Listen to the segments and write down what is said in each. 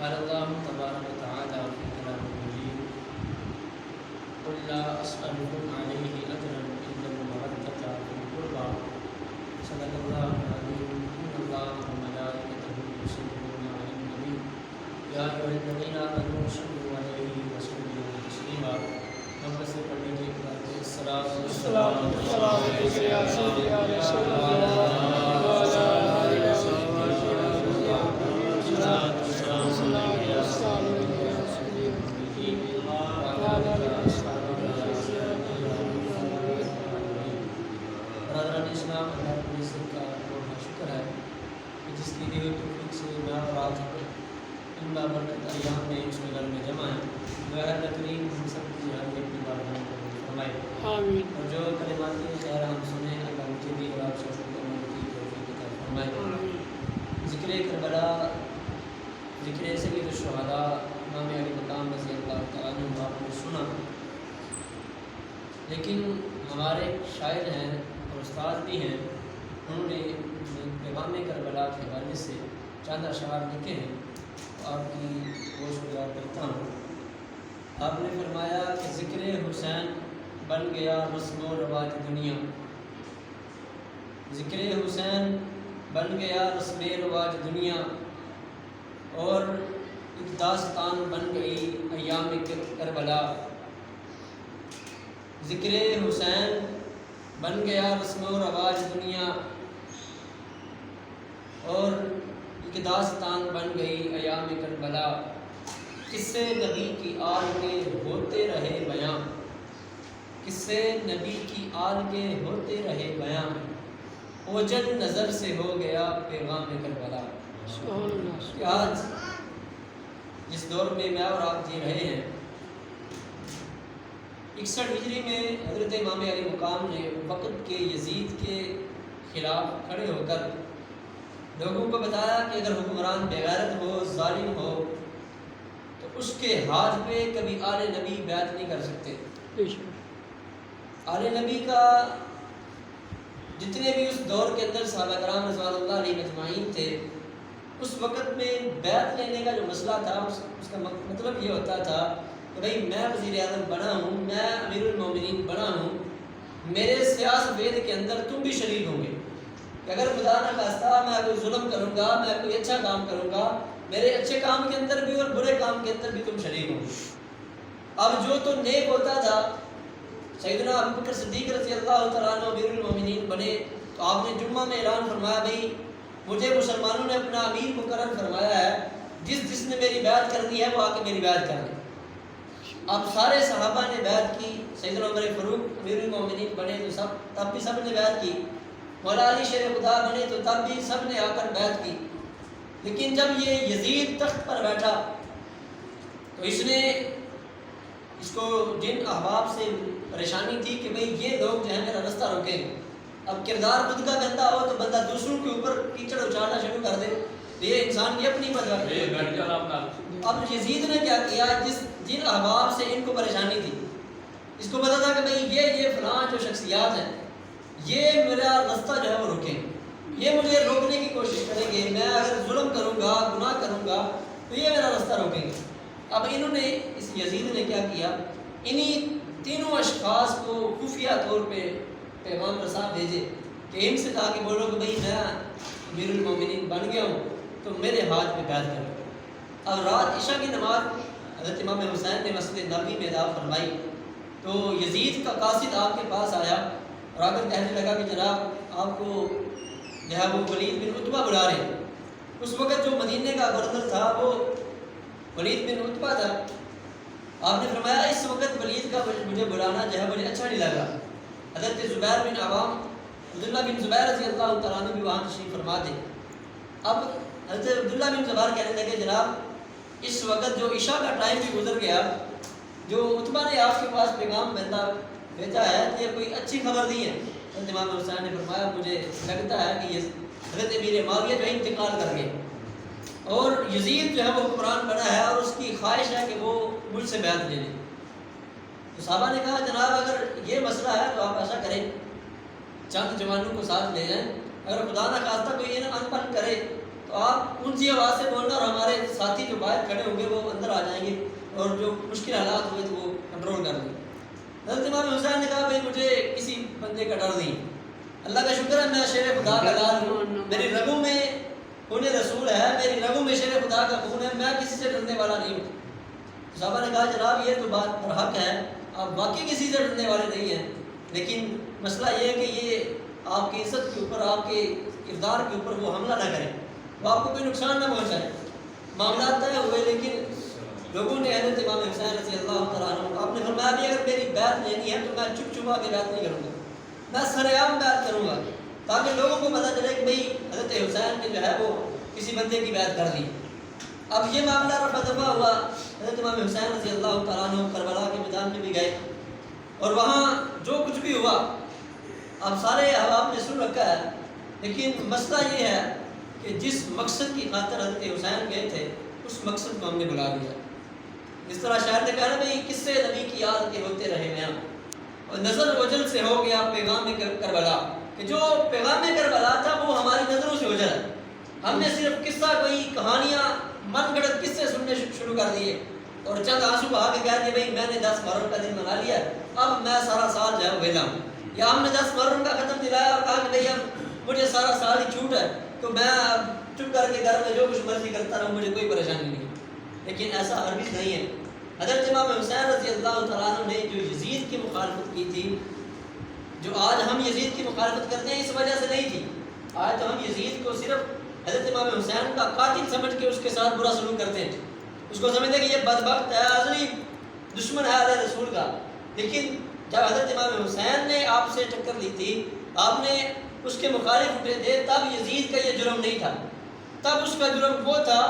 قال الله تبارك وتعالى في كلامه المجيد قل لا أسألكم عليه أجرا إلا المودة في القربى صدق الله العظيم إن الله وملائكته يصلون على النبي يا أيها الذين آمنوا صلوا عليه وسلموا تسليما محمد سے پڑھنے کی السلام علیکم یا سیدی یا رسول برادران اسلام، اللہ کی عزت کا بہت شکر ہے کہ جس کی دی ہوئی توفیق سے میں اور آپ ان بابرکت ایام میں اس گھر میں جمع ہیں. دعا ہے اللہ کریم ہم سب کی حاضری اپنی بارگاہ میں قبول فرمائے. آمین. اور جو کلمات خیر ہم سنیں اللہ مجھے بھی اور آپ سب کو عمل کی توفیق عطا فرمائے. آمین. ذکر کربلا، ذکر سید الشہداء امام علی مقام رضی اللہ تعالیٰ عنہ آپ نے سنا، لیکن ہمارے شاعر ہیں اور استاد بھی ہیں، انہوں نے پیغام کربلا کے حوالے سے چند اشعار لکھے ہیں، آپ کی گوش گزار کرتا ہوں. آپ نے فرمایا کہ ذکر حسین بن گیا رسم و رواج دنیا، ذکر حسین بن گیا رسم رواج دنیا، اور ایک داستان بن گئی ایام کربلا. ذکر حسین بن گیا رسم و رواج دنیا، اور ایک داستان بن گئی ایام کربلا. قصے نبی کی آل کے ہوتے رہے بیاں، قصے نبی کی آل کے ہوتے رہے بیاں، اوجل نظر سے ہو گیا پیغام کربلا. کہ آج جس دور میں میں اور آپ جی رہے ہیں، 61 ہجری میں حضرت امام علی مقام نے وقت کے یزید کے خلاف کھڑے ہو کر لوگوں کو بتایا کہ اگر حکمران بغیرت ہو، ظالم ہو، تو اس کے ہاتھ پہ کبھی آل نبی بیعت نہیں کر سکتے. آل نبی کا جتنے بھی اس دور کے اندر صحابہ کرام رضوان اللہ علیہ مجمعین تھے، اس وقت میں بیعت لینے کا جو مسئلہ تھا اس کا مطلب یہ ہوتا تھا کہ بھئی میں وزیر اعظم بنا ہوں، میں امیر المومنین بنا ہوں، میرے سیاست وید کے اندر تم بھی شریک ہوں گے کہ اگر خدا نہ خواستہ میں کوئی ظلم کروں گا، میں کوئی اچھا کام کروں گا، میرے اچھے کام کے اندر بھی اور برے کام کے اندر بھی تم شریک ہوں. اب جو تو نیک ہوتا تھا، سیدنا ابو بکر صدیق رضی اللہ تعالیٰ عنہ امیر المومنین بنے، تو آپ نے جمعہ میں اعلان فرمایا بھئی مجھے مسلمانوں نے اپنا امیر مقرر فرمایا ہے، جس نے میری بیعت کرنی ہے وہ آ کے میری بیعت کر لے. اب سارے صحابہ نے بیعت کی، سیدنا عمر فاروق امیر المومنین بنے تو تب بھی سب نے بیعت کی، مولا علی شیر خدا بنے تو تب بھی سب نے آ کر بیعت کی. لیکن جب یہ یزید تخت پر بیٹھا تو اس نے اس کو جن احباب سے پریشانی تھی کہ بھئی یہ لوگ جو ہے میرا رستہ روکیں. اب کردار خود کا گندا ہو تو بندہ دوسروں کے اوپر کیچڑ اچھالنا شروع کر دے، تو یہ انسان کی اپنی بدبختی ہے. اب یزید نے کیا کیا، جن احباب سے ان کو پریشانی تھی، اس کو پتا تھا کہ بھئی یہ فلاں جو شخصیات ہیں یہ میرا رستہ جو ہے وہ روکیں، یہ مجھے روکنے کی کوشش کریں گے، میں اگر ظلم کروں گا، گناہ کروں گا تو یہ میرا رستہ روکیں گے. اب انہوں نے اس یزید نے کیا کیا، انہی تینوں اشخاص کو خفیہ طور پہ پیغام رساں بھیجے کہ ان سے کہا کہ بولو کہ بھئی میں امیر المومنین بن گیا ہوں تو میرے ہاتھ پہ بیعت کرو. اب رات عشاء کی نماز حضرت امام حسین نے مسجد نبوی میں ادا فرمائی تو یزید کا قاصد آپ کے پاس آیا اور آ کر کہنے لگا کہ جناب آپ کو جو ہے وہ ولید بن عتبہ بلا رہے ہیں. اس وقت جو مدینے کا گورنر تھا وہ ولید بن عتبہ تھا. آپ نے فرمایا اس وقت ولید کا مجھے بلانا جو ہے مجھے اچھا نہیں لگا. حضرت زبیر بن عوام، عبداللہ بن زبیر رضی اللہ تعالیٰ عنہ بھی وہاں تشریف فرما تھے. اب حضرت عبداللہ بن زبیر کہنے لگے جناب اس وقت جو عشاء کا ٹائم بھی گزر گیا، جو عتبہ نے آپ کے پاس پیغام بھیجا ہے یہ کوئی اچھی خبر نہیں ہے. حضرت امام حسین نے فرمایا مجھے لگتا ہے کہ یہ حضرت امیر معاویہ جو ہے انتقال کر گئے اور یزید جو ہے وہ حکمران بنا ہے اور اس کی خواہش ہے کہ وہ مجھ سے بیعت لے لیں۔ تو صحابہ نے کہا جناب اگر یہ مسئلہ ہے تو آپ ایسا کریں، چند جوانوں کو ساتھ لے جائیں، اگر خدا نہ خواستہ کوئی ان پن کرے تو آپ اونچی آواز سے بولنا اور ہمارے ساتھی جو باہر کھڑے ہوں گے وہ اندر آ جائیں گے اور جو مشکل حالات ہوئے تو وہ کنٹرول کر لیں۔ حضرت امام حسین نے کہا بھائی مجھے کسی بندے کا ڈر نہیں، اللہ کا شکر ہے میں شیر خدا کا لال ہوں، میری رگوں میں خون رسول ہے، میری رگوں میں شیر خدا کا خون ہے، میں کسی سے ڈرنے والا نہیں ہوں۔ صحابہ نے کہا جناب یہ تو بات پر حق ہے، آپ واقعی کسی سے ڈرنے والے نہیں ہیں، لیکن مسئلہ یہ ہے کہ یہ آپ کی عزت کے اوپر، آپ کے کردار کے اوپر وہ حملہ نہ کریں، وہ آپ کو کوئی نقصان نہ پہنچائے۔ معاملات طے ہوئے لیکن لوگوں نے حضرت امام حسین رضی اللہ تعالیٰ عنہ، آپ نے فرمایا بھی اگر میری بیعت لینی ہے تو میں چپ چپا کے بیعت نہیں کروں گا، میں سر عام بیعت کروں گا تاکہ لوگوں کو پتہ چلے کہ بھئی حضرت حسین نے جو ہے وہ کسی بندے کی بیعت کر لی۔ اب یہ معاملہ رفع دفع ہوا، حضرت امام حسین رضی اللہ تعالیٰ عنہ کربلا کے میدان میں بھی گئے اور وہاں جو کچھ بھی ہوا اب سارے آپ نے سن رکھا ہے، لیکن مسئلہ یہ ہے کہ جس مقصد کی خاطر حضرت حسین گئے تھے اس مقصد کو ہم نے بلا دیا۔ اس طرح شاعر نے کہا نا بھئی قصے نبی کی یاد کے ہوتے رہے ہیں اور نظر وجل سے ہو گیا پیغام کربلا، کہ جو پیغام کربلا تھا وہ ہماری نظروں سے اوجھل ہے، ہم نے صرف قصہ کوئی کہانیاں من گھڑت قصے سننے شروع کر دیے اور چند آنسو بہا کے کہہ دیے بھئی میں نے 10 محرم کا دن منا لیا اب میں سارا سال جو ہے ویلا ہوں، یا ہم نے 10 محرم کا ختم دلایا اور کہا کہ بھئی اب مجھے سارا سال ہی چھوٹ ہے تو میں چپ کر کے گھر میں جو کچھ مرضی کرتا رہوں، مجھے کوئی پریشانی نہیں۔ لیکن ایسا ہرگز نہیں ہے۔ حضرت امام حسین رضی اللہ تعالیٰ عنہ نے جو یزید کی مخالفت کی تھی، جو آج ہم یزید کی مخالفت کرتے ہیں اس وجہ سے نہیں تھی، آج تو ہم یزید کو صرف حضرت امام حسین کا قاتل سمجھ کے اس کے ساتھ برا سلوک کرتے ہیں، اس کو سمجھتے ہیں کہ یہ بدبخت ہے، ازلی دشمن ہے علیہ رسول کا۔ لیکن جب حضرت امام حسین نے آپ سے ٹکر لی تھی، آپ نے اس کے مخالف اٹھے تھے، تب یزید کا یہ جرم نہیں تھا، تب اس کا جرم وہ تھا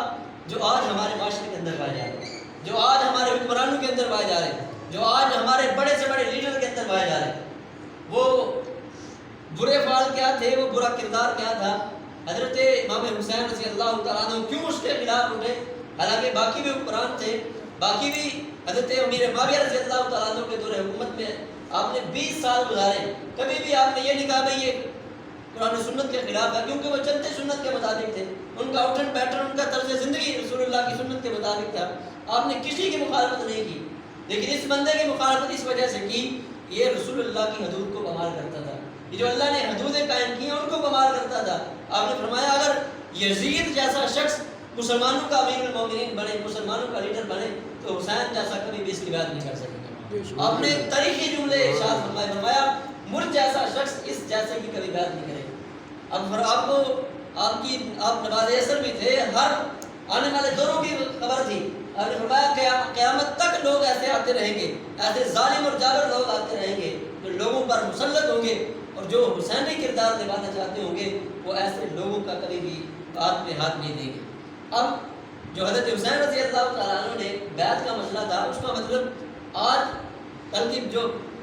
جو آج ہمارے معاشرے کے اندر پائے جا رہے ہیں، جو آج ہمارے حکمرانوں کے اندر پائے جا رہے ہیں، جو آج ہمارے بڑے سے بڑے لیڈر کے اندر پائے جا رہے ہیں۔ وہ برے فعال کیا تھے، وہ برا کردار کیا تھا؟ حضرت امام حسین رضی اللہ تعالیٰ عنہ کیوں اس کے خلاف اٹھے؟ حالانکہ باقی بھی حکمران تھے، باقی بھی حضرت امیر معاویہ رضی اللہ تعالیٰ عنہ کے دور حکومت میں آپ نے 20 سال گزارے، کبھی بھی آپ نے یہ نہیں کہا بھئی یہ قرآن و سنت کے خلاف ہے، کیونکہ وہ چلتے سنت کے مطابق تھے، ان کا اٹھن بیٹھن، ان کا طرز زندگی رسول اللہ کی سنت کے مطابق تھا، آپ نے کسی کی مخالفت نہیں کی۔ لیکن اس بندے کی مخالفت اس وجہ سے کی یہ رسول اللہ کی حدود کو پامال کرتا تھا، یہ جو اللہ نے حدودیں قائم کی ہیں ان کو پامال کرتا تھا۔ آپ نے فرمایا اگر یزید جیسا شخص مسلمانوں کا امیر المومنین بنے، مسلمانوں کا لیڈر بنے، تو حسین جیسا کبھی بھی اس کی بیعت نہیں کر سکے گا۔ آپ نے تاریخی جملے ارشاد فرمایا مجھ جیسا شخص اس جیسے کی کبھی بیعت نہیں کرے گا۔ اب آپ کو آپ نماز اثر بھی تھے، ہر آنے والے دوروں کی خبر تھی، آپ نے فرمایا قیامت تک لوگ ایسے آتے رہیں گے، ایسے ظالم اور جابر لوگ آتے رہیں گے جو لوگوں پر مسلط ہوں گے اور جو حسینی کردار نبھانا چاہتے ہوں گے وہ ایسے لوگوں کا کبھی بھی ہاتھ میں ہاتھ نہیں دیں گے۔ اب جو حضرت حسین رضی اللہ تعالیٰ عنہ نے بیعت کا مسئلہ تھا، اس کا مطلب آج کل کی جو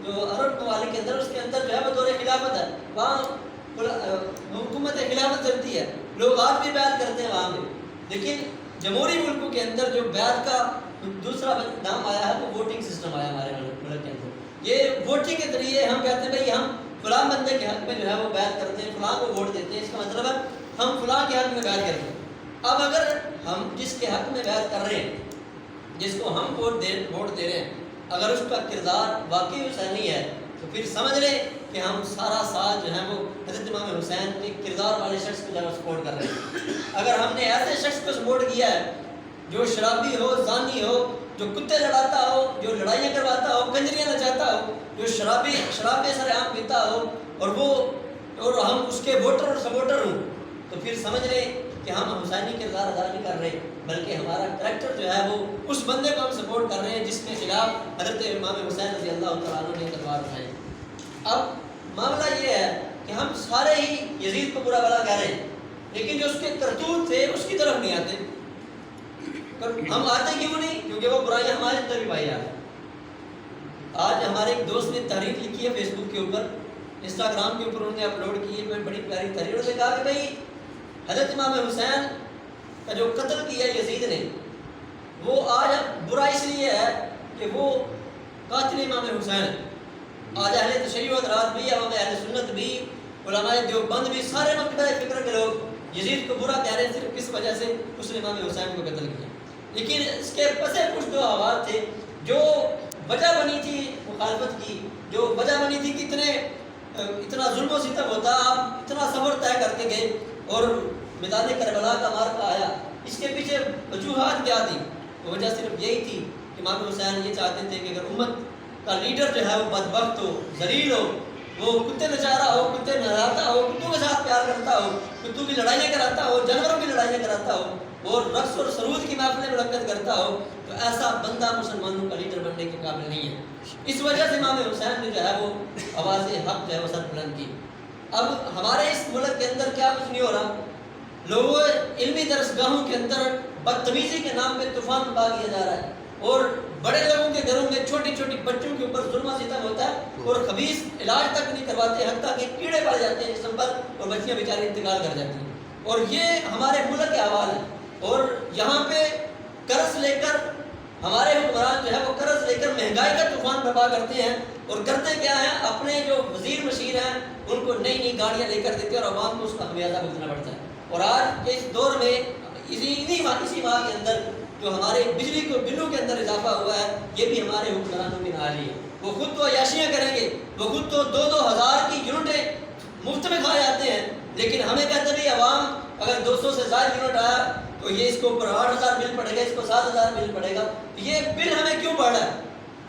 عرب ممالک کے اندر، اس کے اندر جو ہے وہ دور خلافت ہے، وہاں حکومت خلافت چلتی ہے، لوگ آج بھی بیعت کرتے ہیں وہاں پہ۔ لیکن جمہوری ملکوں کے اندر جو بیعت کا دوسرا نام آیا ہے وہ ووٹنگ سسٹم آیا ہمارے ملک کے اندر۔ یہ ووٹنگ کے ذریعے ہم کہتے ہیں بھئی ہم فلاں بندے کے حق میں جو ہے وہ بیعت کرتے ہیں، فلاں کو ووٹ دیتے ہیں، اس کا مطلب ہے ہم فلاں کے حق میں بیعت کرتے ہیں۔ اب اگر ہم جس کے حق میں بیعت کر رہے ہیں، جس کو ہم ووٹ دے رہے ہیں، اگر اس کا کردار واقعی حسینی ہے تو پھر سمجھ لیں کہ ہم سارا سال جو ہے وہ حضرت امام حسین کے کردار والے شخص کو جو ہے سپورٹ کر رہے ہیں۔ اگر ہم نے ایسے شخص کو سپورٹ کیا ہے جو شرابی ہو، زانی ہو، جو کتے لڑاتا ہو، جو لڑائیاں کرواتا ہو، کنجریاں نچاتا ہو، جو شراب سر عام پیتا ہو اور ہم اس کے ووٹر اور سپورٹر ہوں، تو پھر سمجھ لیں کہ ہم حسینی کردار ادا نہیں کر رہے، بلکہ ہمارا کریکٹر جو ہے وہ اس بندے کو ہم سپورٹ کر رہے ہیں جس کے خلاف حضرت امام حسین رضی اللہ تعالیٰ عنہ نے تلوار اٹھائی۔ اب معاملہ یہ ہے کہ ہم سارے ہی یزید کو برا بھلا کہہ رہے ہیں، لیکن جو اس کے کرتوت تھے اس کی طرف نہیں آتے۔ ہم آتے کیوں نہیں؟ کیونکہ وہ برائیاں ہمارے اندر بھی پائی جاتی ہیں۔ آج ہمارے ایک دوست نے تحریر لکھی ہے فیس بک کے اوپر، انسٹاگرام کے اوپر انہوں نے اپلوڈ کی ہے، بڑی پیاری تحریر۔ انہوں نے کہا کہ بھئی حضرت امام حسین کا جو قتل کیا یزید نے، وہ آج برا اس لیے ہے کہ وہ قاتل امام حسین. آج اہل تشیع حضرات بھی، عوام اہل سنت بھی، علماء دیوبند بھی، سارے مکتبہ فکر کے لوگ یزید کو برا کہہ رہے ہیں صرف کس وجہ سے اس نے امام حسین کو قتل کیا. لیکن اس کے پسے کچھ دو حوالات تھے جو وجہ بنی تھی مخالفت کی، جو وجہ بنی تھی کہ اتنا ظلم و ستم ہوتا، آپ اتنا صبر طے کر کے گئے اور میدان کربلا کا مارکا آیا. اس کے پیچھے وجوہات کیا تھی؟ وجہ صرف یہی تھی کہ امام حسین یہ چاہتے تھے کہ اگر امت کا لیڈر جو ہے وہ بدبخت ہو، ذلیل ہو، وہ کتے نچارا ہو، کتے نہلاتا ہو، کتوں کے ساتھ پیار کرتا ہو، کتوں کی لڑائیاں کراتا ہو، جانوروں کی لڑائیاں کراتا ہو اور رقص اور سرود کی محفلیں منعقد کرتا ہو، تو ایسا بندہ مسلمانوں کا لیڈر بننے کے قابل نہیں ہے. اس وجہ سے امام حسین نے جو ہے وہ آواز حق جو ہے وہ سر بلند کی. اب ہمارے اس ملک کے اندر کیا کچھ نہیں ہو رہا، لوگوں علمی درسگاہوں کے اندر بدتمیزی کے نام پہ طوفان پا دیا جا رہا ہے اور بڑے لوگوں کے گھروں میں چھوٹی چھوٹی بچوں کے اوپر ظلم و ستم ہوتا ہے اور خبیث علاج تک نہیں کرواتے، حتیٰ کہ کیڑے پڑ جاتے ہیں جسم پر اور بچیاں بیچاری انتقال کر جاتی ہیں. اور یہ ہمارے ملک کے حوال ہے. اور یہاں پہ قرض لے کر ہمارے حکمران جو ہے وہ قرض لے کر مہنگائی کا طوفان برپا کرتے ہیں اور کرتے کیا ہیں، اپنے جو وزیر مشیر ہیں ان کو نئی نئی گاڑیاں لے کر دیتے ہیں اور عوام کو اس کا خمیازہ بھگتنا پڑتا ہے. اور آج کے اس دور میں اسی ماہ کے اندر جو ہمارے بجلی کو بلوں کے اندر اضافہ ہوا ہے، یہ بھی ہمارے حکمرانوں کی نااہلی ہے. وہ خود تو عیاشیاں کریں گے، وہ خود تو 2,000 کی یونٹیں مفت میں کھائے جاتے ہیں، لیکن ہمیں کہتے ہیں عوام اگر 200 سے زائد یونٹ آیا تو یہ اس کو اوپر 8,000 بل پڑے گا، اس کو 7,000 بل پڑے گا. یہ بل ہمیں کیوں بڑھ رہا ہے؟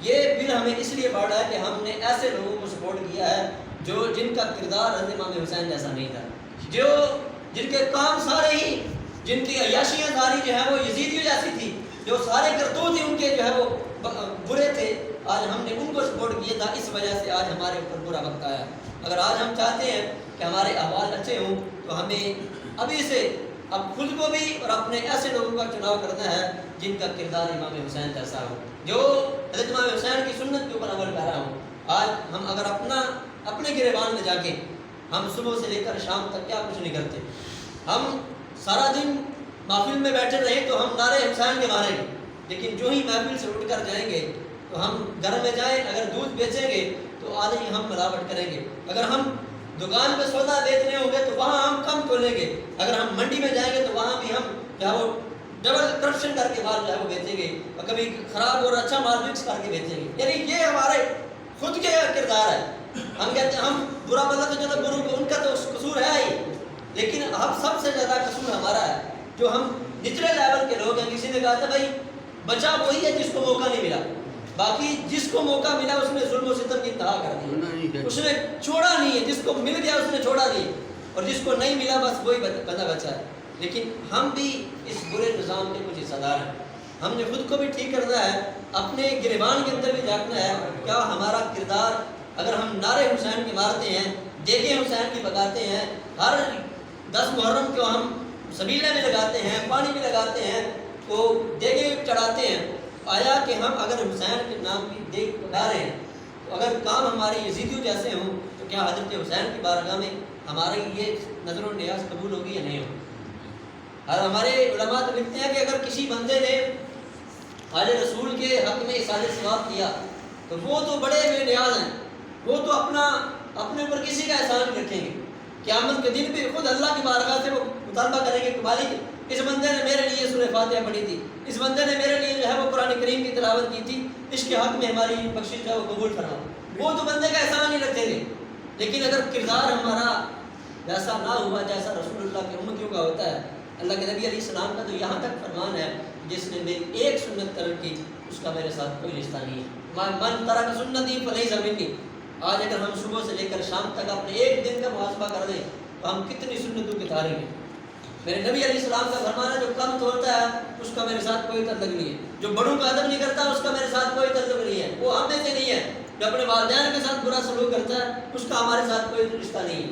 یہ بل ہمیں اس لیے بڑھ رہا ہے کہ ہم نے ایسے لوگوں کو سپورٹ کیا ہے جن کا کردار حضرت امام حسین جیسا نہیں تھا، جن کے کام سارے ہی، جن کی عیاشیاں ساری جو ہے وہ یزیدیوں جیسی تھی، جو سارے کرتوت ہی ان کے جو ہے وہ برے تھے. آج ہم نے ان کو سپورٹ کیا تھا، اس وجہ سے آج ہمارے اوپر برا وقت آیا. اگر آج ہم چاہتے ہیں کہ ہمارے احوال اچھے ہوں تو ہمیں ابھی سے اب خود کو بھی اور اپنے ایسے لوگوں کا چناؤ کرنا ہے جن کا کردار امام حسین جیسا ہو، جو حضرت امام حسین کی سنت کے اوپر عمل پیرا ہو. آج ہم اگر اپنے گریبان میں جا کے ہم صبح سے لے کر شام تک کیا کچھ نہیں کرتے، ہم سارا دن محفل میں بیٹھے رہیں تو ہم نعرے حسین کے ماریں گے، لیکن جو ہی محفل سے اٹھ کر جائیں گے تو ہم گھر میں جائیں، اگر دودھ بیچیں گے تو آدھے ہی ہم ملاوٹ کریں گے، اگر ہم دکان پہ سودا بیچ رہے ہوں گے تو وہاں ہم کم کھولیں گے، اگر ہم منڈی میں جائیں گے تو وہاں بھی ہم کیا وہ ڈبل کرپشن کر کے مال جو ہے وہ بیچیں گے اور کبھی خراب اور اچھا مال مکس کر کے بیچیں گے. یعنی یہ ہمارے خود کے کردار ہے. ہم کہتے ہیں ہم برا بلا تو چلو گرو کو ان کا تو قصور ہے ہی، لیکن اب سب سے زیادہ قصور ہمارا ہے جو ہم نچلے لیول کے لوگ ہیں. کسی نے کہا تھا بھائی بچہ وہی ہے جس کو موقع نہیں ملا، باقی جس کو موقع ملا اس نے ظلم و ستم کی انتہا کر دی، اس نے چھوڑا نہیں ہے، جس کو مل گیا اس نے چھوڑا نہیں، اور جس کو نہیں ملا بس وہی بندہ بچا ہے. لیکن ہم بھی اس برے نظام کے کچھ حصہ دار ہیں. ہم نے خود کو بھی ٹھیک کرنا ہے، اپنے گریبان کے اندر بھی جھانکنا ہے کیا ہمارا کردار. اگر ہم نعرے حسین کے مارتے ہیں، دیگیں حسین کی پکاتے ہیں، ہر 10 محرم کو ہم سبیلے میں لگاتے ہیں، پانی بھی لگاتے ہیں، تو دیگیں چڑھاتے ہیں، آیا کہ ہم اگر حسین کے نام کی دیگ پکا رہے ہیں تو اگر کام ہمارے یزیدیوں جیسے ہوں تو کیا حضرت حسین کی بارگاہ میں ہماری یہ نظر و نیاز قبول ہوگی یا نہیں ہوگی؟ اور ہمارے علماء تو لکھتے ہیں کہ اگر کسی بندے نے خالد رسول کے حق میں اظہار ثواب کیا تو وہ تو بڑے بے نیاز ہیں، وہ تو اپنے اوپر کسی کا احسان نہیں رکھیں گے. قیامت کے دن پہ خود اللہ کی بارگاہ سے وہ مطالبہ کریں گے کہ مالک اس بندے نے میرے لیے سورہ فاتحہ پڑھی تھی، اس بندے نے میرے لیے جو ہے وہ قرآن کریم کی تلاوت کی تھی، اس کے حق میں ہماری بخشش جو ہے وہ قبول فرما. وہ تو بندے کا احسان نہیں رکھیں گے. لیکن اگر کردار ہمارا ویسا نہ ہوا جیسا رسول اللہ کے امتیوں کا ہوتا ہے، اللہ کے نبی علیہ السلام کا تو یہاں تک فرمان ہے جس نے میری ایک سنت ترک کی اس کا میرے ساتھ کوئی رشتہ نہیں ہے. من ترک سنتی فلیس منی. آج اگر ہم صبح سے لے کر شام تک اپنے ایک دن کا محاسبہ کر دیں تو ہم کتنی سنتوں کے تارک ہیں. میرے نبی علیہ السلام کا فرمان ہے جو کم توڑتا ہے اس کا میرے ساتھ کوئی تعلق نہیں ہے، جو بڑوں کا ادب نہیں کرتا اس کا میرے ساتھ کوئی تعلق نہیں ہے، وہ ہم میں سے نہیں ہے. جو اپنے والدین کے ساتھ برا سلوک کرتا ہے اس کا ہمارے ساتھ کوئی رشتہ نہیں ہے.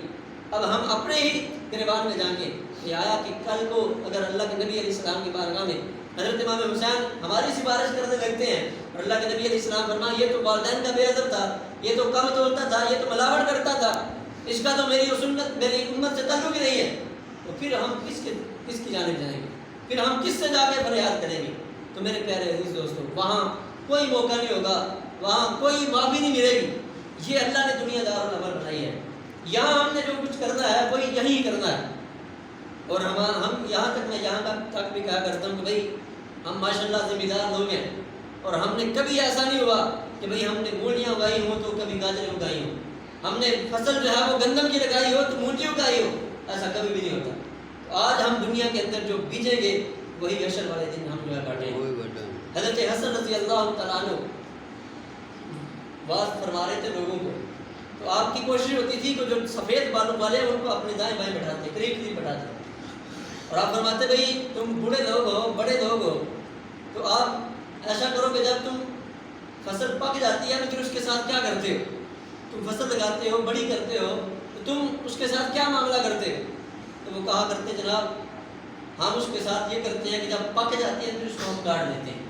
اب ہم اپنے ہی گریبان میں جائیں گے کہ آیا کہ کل کو اگر اللہ کے نبی علیہ السلام کی بارگاہ میں حضرت امام حسین ہماری سفارش کرنے لگتے ہیں اور اللہ کے نبی علیہ السلام فرمائے یہ تو والدین کا بے ادب تھا، یہ تو کم توڑتا تھا، یہ تو ملاوٹ کرتا تھا، اس کا تو میری سنت میری امت سے تعلق ہی نہیں ہے، تو پھر ہم کس کی جانب جائیں گے؟ پھر ہم کس سے جا کے فریاد کریں گے؟ تو میرے پیارے عزیز دوستو، وہاں کوئی موقع نہیں ہوگا، وہاں کوئی معافی نہیں ملے گی. یہ اللہ نے دنیا دار العمل بنائی ہے. یہاں ہم نے جو کچھ کرنا ہے وہی یہیں کرنا ہے. اور ہم یہاں تک، میں یہاں تک بھی کہا کرتا ہوں کہ بھائی ہم ماشاءاللہ ذمہ دار لوگ ہیں، اور ہم نے کبھی ایسا نہیں ہوا کہ بھئی ہم نے مولیاں اگائی ہوں تو کبھی گاجریں اگائی ہوں، ہم نے فصل جو ہے وہ گندم کی لگائی ہو تو مونجی اگائی ہو، ایسا کبھی بھی نہیں ہوتا. تو آج ہم دنیا کے اندر جو بیجیں گے وہی حشر والے دن ہم جو ہے کاٹیں گے. حضرت حسن رضی اللہ تعالیٰ عنہ واز فرما رہے تھے لوگوں کو، تو آپ کی کوشش ہوتی تھی کہ جو سفید بالوں والے ہیں ان کو اپنے دائیں بائیں بٹھاتے، قریب قریب بٹھاتے، اور آپ فرماتے بھئی تم بوڑھے لوگ ہو، بڑے لوگ ہو، تو آپ ایسا کرو کہ جب تم فصل پک جاتی ہے تو پھر اس کے ساتھ کیا کرتے ہو؟ تم فصل لگاتے ہو، بڑی کرتے ہو، تو تم اس کے ساتھ کیا معاملہ کرتے ہو؟ تو وہ کہا کرتے جناب ہم اس کے ساتھ یہ کرتے ہیں کہ جب پک جاتی ہے تو اس کو ہم کاٹ لیتے ہیں.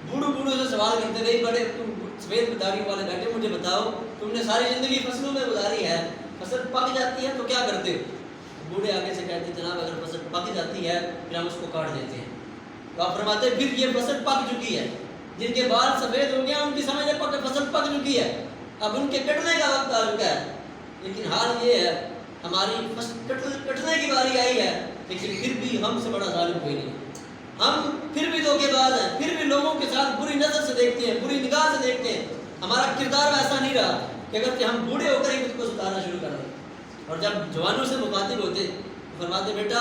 بوڑھوں سے سوال کرتے بھائی بڑے تم سفید داڑھی والے بیٹھے، مجھے بتاؤ تم نے ساری زندگی فصلوں میں گزاری ہے، فصل پک جاتی ہے تو کیا کرتے ہو؟ بوڑھے آگے سے کہتے جناب اگر فصل پک جاتی ہے پھر ہم اس کو کاٹ دیتے ہیں. تو آپ فرماتے پھر یہ فصل پک چکی ہے، جن کے بال سفید ہو گیا ان کی سمجھ ہے فصل پک چکی ہے، اب ان کے کٹنے کا وقت آ چکا ہے. لیکن حال یہ ہے ہماری فصل کٹنے کی باری آئی ہے، لیکن پھر بھی ہم سے بڑا ظالم کوئی نہیں. ہم پھر بھی دھوکے باز ہیں، پھر بھی لوگوں کے ساتھ بری نظر سے دیکھتے ہیں، بری نگاہ سے دیکھتے ہیں. ہمارا کردار ایسا نہیں رہا کہ اگر ہم بوڑھے ہو کر ہی خود کو ستارنا شروع کر دیں. اور جب جوانوں سے مخاطب ہوتے فرماتے بیٹا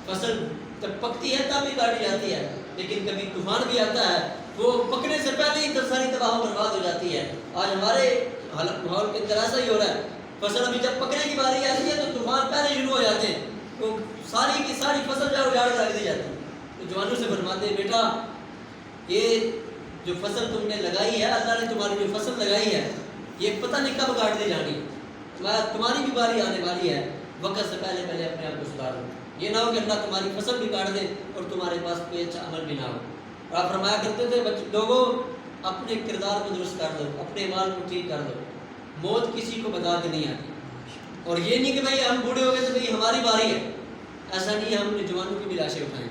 فصل جب پکتی ہے تب بھی کاٹی جاتی ہے، لیکن کبھی طوفان بھی آتا ہے، وہ پکنے سے پہلے ہی ساری تباہ و برباد ہو جاتی ہے. آج ہمارے ماحول کے اندر ایسا ہی ہو رہا ہے، فصل ابھی جب پکنے کی باری آتی ہے تو طوفان پہلے شروع ہو جاتے ہیں، تو ساری کی ساری فصل جو اجاڑ کر دی جاتی ہے. تو جوانوں سے فرماتے ہیں بیٹا یہ جو فصل تم نے لگائی ہے، اللہ نے تمہاری جو فصل لگائی ہے یہ پتہ نہیں کب کاٹ دی جانی، تمہاری بھی باری آنے والی ہے، وقت سے پہلے پہلے اپنے آپ کو سدھار لو. یہ نہ ہو کہ اللہ تمہاری فصل بھی کاٹ دے اور تمہارے پاس کوئی اچھا عمل بھی نہ ہو. اور آپ فرمایا کرتے تھے لوگوں اپنے کردار کو درست کر دو، اپنے مال کو ٹھیک کر دو، موت کسی کو بتا کے نہیں آتی. اور یہ نہیں کہ بھائی ہم بوڑھے ہو گئے تو بھائی ہماری باری ہے، ایسا نہیں ہے. ہم نے جوانوں کی بھی لاشیں اٹھائیں.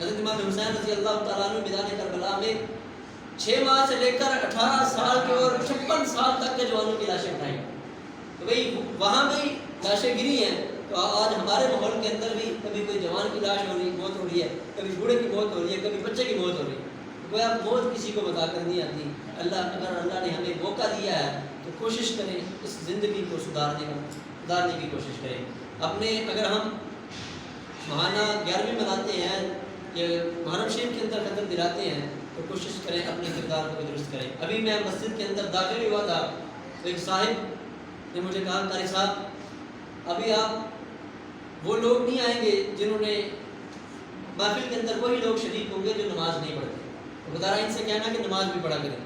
حضرت امام حسین رضی اللہ تعالیٰ عنہ میدان کربلا میں 6 ماہ سے لے کر 18 سال کے اور 56 سال تک کے جوانوں کی لاشیں اٹھائیں. تو بھائی وہاں بھی لاشیں گری ہیں. تو آج ہمارے ماحول کے اندر بھی کبھی کوئی جوان کی لاش ہو رہی موت ہو رہی ہے، کبھی بوڑھے کی موت ہو رہی ہے، کبھی بچے کی موت ہو رہی ہے. کوئی اب موت کسی کو بتا کر نہیں آتی. اگر اللہ نے ہمیں موقع دیا ہے تو کوشش کریں اس زندگی کو سدھارنے کی کوشش کریں. اپنے اگر ہم ماہانہ 11ویں مناتے ہیں یا محرم شریف کے اندر قدر دلاتے ہیں تو کوشش کریں اپنے کردار کو درست کریں. ابھی میں مسجد کے اندر داخل ہوا تھا تو ایک صاحب نے مجھے کہا قاری صاحب ابھی آپ وہ لوگ نہیں آئیں گے جنہوں نے محفل کے اندر وہی لوگ شریک ہوں گے جو نماز نہیں پڑھتے. تو بتا رہا ان سے کہنا کہ نماز بھی پڑھا کریں.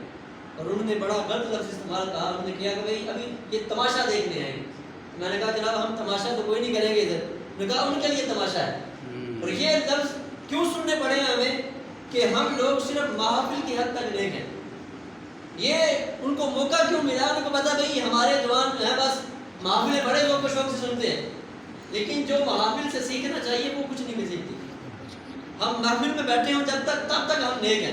اور انہوں نے بڑا غلط لفظ استعمال کہا، انہوں نے کیا کہ بھائی ابھی یہ تماشا دیکھنے آئیں گے. میں نے کہا جناب ہم تماشا تو کوئی نہیں کریں گے ادھر. نے کہا ان کے لیے تماشا ہے. اور یہ لفظ کیوں سننے پڑے ہیں ہمیں کہ ہم لوگ صرف محافل کی حد تک نیک ہیں. یہ ان کو موقع کیوں ملا؟ ان کو پتا بھائی ہمارے جوان جو ہے بس محافلیں بڑے لوگ کو شوق سے سنتے ہیں، لیکن جو محافل سے سیکھنا چاہیے وہ کچھ نہیں مل سکتی. ہم محفل میں بیٹھے ہوں جب تک تب تک ہم نیک ہیں،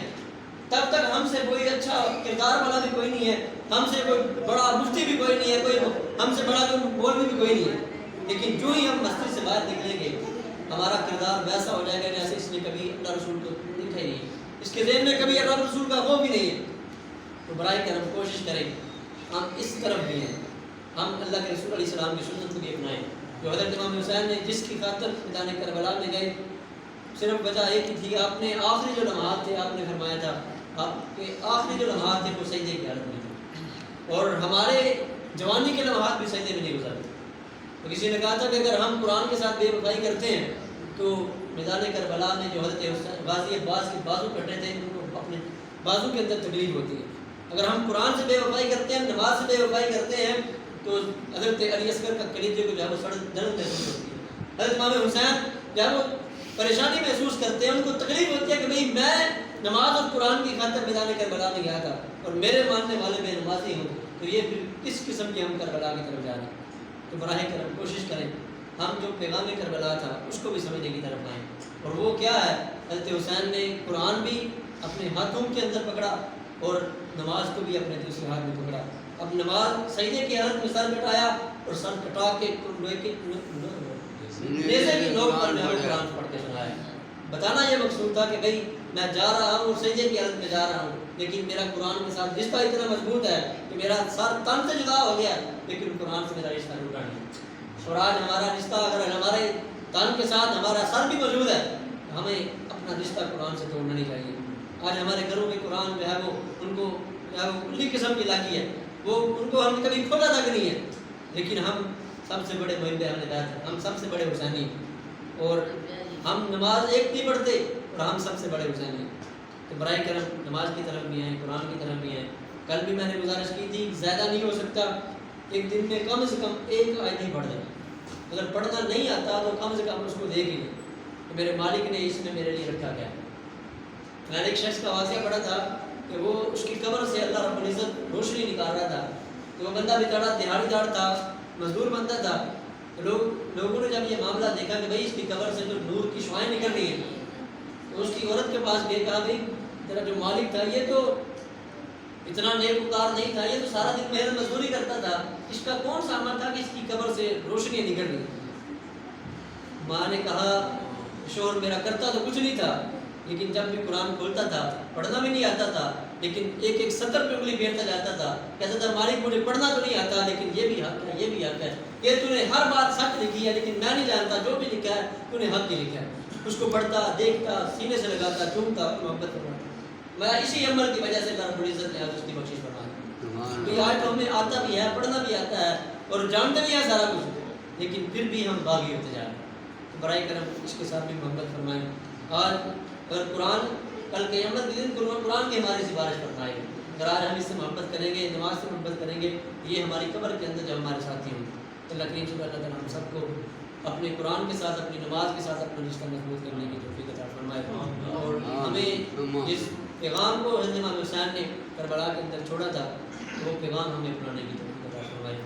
تب تک ہم سے کوئی اچھا کردار والا بھی کوئی نہیں ہے، ہم سے کوئی بڑا مفتی بھی کوئی نہیں ہے، کوئی ہم سے بڑا مولوی بھی کوئی نہیں ہے. لیکن جو ہی ہم مسجد سے باہر نکلیں گے ہمارا کردار ویسا ہو جائے گا جیسے اس نے کبھی اللہ رسول کو دیکھا ہی نہیں، اس کے ذہن میں کبھی اللہ رسول کا خوف بھی نہیں ہے. تو برائے کرم کوشش کریں ہم اس طرف بھی ہیں، ہم اللہ کے رسول علیہ السلام کی سنت کو بھی اپنائیں. جو حضرت امام حسین نے جس کی خاطر میدان کربلا میں گئے صرف وجہ ایک ہی تھی، آپ نے آخری جو لمحات تھے آپ نے فرمایا تھا آپ کے آخری جو لمحات تھے وہ سجدے کی حالت میں تھے، اور ہمارے جوانی کے لمحات بھی سجدے میں نہیں گزرتے. تو کسی نے کہا تھا کہ اگر ہم قرآن کے ساتھ بے وفائی کرتے ہیں تو میدان کربلا میں جو حضرت غازی عباس کے بازو کٹے تھے ان کو اپنے بازو کے اندر تکلیف ہوتی ہے. اگر ہم قرآن سے بے وفائی کرتے ہیں، نماز سے بے وفائی کرتے ہیں تو حضرت علی اصغر کا کلیجے کو جو ہے وہ سڑک درد محسوس ہوتی ہے. حضرت امام حسین جو ہے وہ پریشانی محسوس کرتے ہیں، ان کو تکلیف ہوتی ہے کہ بھئی میں نماز اور قرآن کی خاطر میدان کربلا میں گیا تھا اور میرے ماننے والے بے نمازی ہوں، تو یہ پھر کس قسم کی ہم کربلا کی طرف جا رہے ہیں. تو براہ کرم کوشش کریں ہم جو پیغام کربلا تھا اس کو بھی سمجھنے کی طرف آئیں. اور وہ کیا ہے؟ حضرت حسین نے قرآن بھی اپنے ہاتھوں کے اندر پکڑا اور نماز کو بھی اپنے دوسرے ہاتھ میں پکڑا. اب نماز سجدے کی حالت میں سر کٹایا اور سر کٹا کے لوہے کے نیزے کی نوک پر میں قرآن پڑھ کے سنایا. بتانا یہ مقصود تھا کہ بھئی میں جا رہا ہوں اور سجدے کی حالت میں جا رہا ہوں، لیکن میرا قرآن کے ساتھ رشتہ اتنا مضبوط ہے کہ میرا سر تن سے جدا ہو گیا لیکن قرآن سے میرا رشتہ ٹوٹا نہیں. اور آج ہمارا رشتہ اگر ہمارے تن کے ساتھ ہمارا سر بھی موجود ہے، ہمیں اپنا رشتہ قرآن سے توڑنا نہیں چاہیے. آج ہمارے گھروں میں قرآن جو ہے وہ ان کو کلی قسم کی لگی ہے، وہ ان کو ہم کبھی کھولا تک نہیں ہے، لیکن ہم سب سے بڑے محب اہل بیت ہیں، ہم سب سے بڑے حسینی ہیں اور ہم نماز ایک نہیں پڑھتے اور ہم سب سے بڑے حسینی ہیں. تو برائے کرم نماز کی طرف بھی آئیں، قرآن کی طرف بھی آئیں. کل بھی میں نے گزارش کی تھی زیادہ نہیں ہو سکتا، ایک دن میں کم سے کم ایک آیت ہی پڑھ دیں. اگر پڑھنا نہیں آتا تو کم سے کم اس کو دیکھ ہی لیں. تو میرے مالک نے اس میں میرے لیے رکھا گیا. میں نے ایک شخص کا واقعہ پڑھا تھا کہ وہ اس کی قبر سے اللہ رب العزت روشنی نکال رہا تھا. تو وہ بندہ بیچارہ دیہڑی دار تھا، مزدور بندہ تھا. لوگوں نے جب یہ معاملہ دیکھا کہ بھئی اس کی قبر سے جو نور کی شعائیں نکل رہی ہیں، تو اس کی عورت کے پاس گئے، کہا بھئی تیرا جو مالک تھا یہ تو اتنا نیکوکار نہیں تھا، یہ تو سارا دن محنت مزدوری کرتا تھا، اس کا کون سا عمل تھا کہ اس کی قبر سے روشنی نکل رہی. ماں نے کہا شوہر میرا کرتا تو کچھ نہیں تھا، لیکن جب بھی قرآن کھولتا تھا پڑھنا بھی نہیں آتا تھا، لیکن ایک ایک سطر پہ انگلی پھیرتا جاتا تھا. کہتا تھا مالک مجھے پڑھنا تو نہیں آتا لیکن یہ بھی حق ہے، یہ بھی حق ہے، کہ تو نے ہر بات سچ لکھی ہے لیکن میں نہیں جانتا جو بھی لکھا ہے تو نے حق ہی لکھا ہے. اس کو پڑھتا، دیکھتا، سینے سے لگاتا، چومتا، محبت کرتا. میں اسی عمل کی وجہ سے اللہ رب العزت نے آج اس کی بخشش فرمائی. تو آج تو ہمیں آتا بھی ہے، پڑھنا بھی آتا ہے اور جانتے بھی ہیں سارا کچھ، لیکن پھر بھی ہم باغی ہوتے جا رہے ہیں. تو برائے کرم اس کے ساتھ بھی محبت فرمائیں. آج اگر قرآن کل قیامت کے دن قرآن کی ہماری سفارش فرمائے گی. اگر آج ہم اس سے محبت کریں گے، نماز سے محبت کریں گے، یہ ہماری قبر کے اندر جب ہمارے ساتھی ہوں. اللہ کریم صلی اللہ تعالیٰ ہم سب کو اپنے قرآن کے ساتھ، اپنی نماز کے ساتھ اپنا رشتہ مضبوط کرنے کی توفیق عطا فرمائے. اور ہمیں جس پیغام کو حضرت امام حسین نے کربلا کے اندر چھوڑا تھا وہ پیغام ہمیں اپنانے کی توفیق عطا فرمائے.